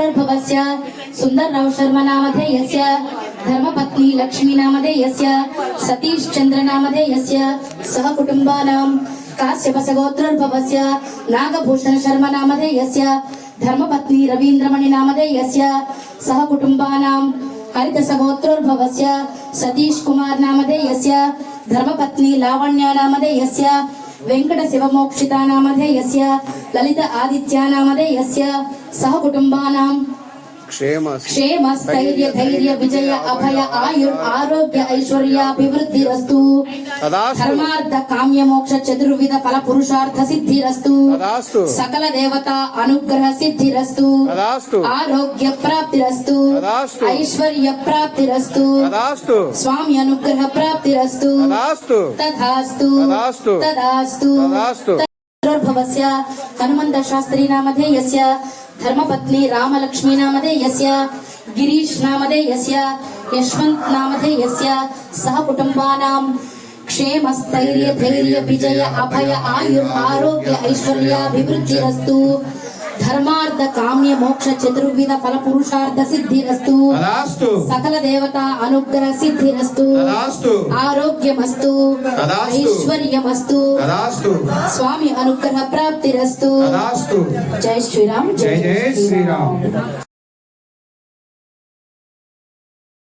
सगोत्रोद्भवस्य सुंदरराव शर्मा नामधेयस्य धर्मपत्नी लक्ष्मी नामधेयस्य सतीश चंद्र नामधेयस्य सह कुटुंबानां काश्यप सगोत्रोद्भवस्य नागभूषण शर्मा नामधेयस्य धर्मपत्नी रवींद्रमणि नामधेयस्य सह कुटुंबानां हरित सगोत्रोद्भवस्य सतीश कुमार नामधेयस्य धर्मपत्नी लावण्या नामधेयस्य वेंकट शिवमोक्षिता नामधेयस्य ललित आदित्या नामधेयस्य सह कुटुंबानां क्षेम स्थैर्य धैर्य विजय अभय आयुर आरोग्य ऐश्वर्याभिवृद्धिरस्तु धर्मार्थ काम्य मोक्ष चतुर्विध फल पुरुषार्थ सिद्धिरस्तु सकल देवता अनुग्रह सिद्धिरस्तु आरोग्य प्राप्तिरस्तु ऐश्वर्य प्राप्तिरस्तु स्वामी अनुग्रह प्राप्तिरस्तु तथास्तु तदास्तु भवस्य हनुमंत शास्त्री नामधेयस्य धर्मपत्नी रामलक्ष्मी नामधेयस्य गिरीश नामधेयस्य यशवंत नामधेयस्य सह कुटुंबानां क्षेम स्थैर्य धैर्य विजय अभय आयुर आरोग्य ऐश्वर्याभिवृद्धिरस्तु धर्मार्थ काम्य मोक्ष चतुर्विध फल पुरुषार्थ सिद्धिरस्तु सकल देवता अनुग्रह सिद्धिरस्तु आरोग्यमस्तु ऐश्वर्यमस्तु स्वामी अनुग्रह प्राप्तिरस्तु जय श्री राम।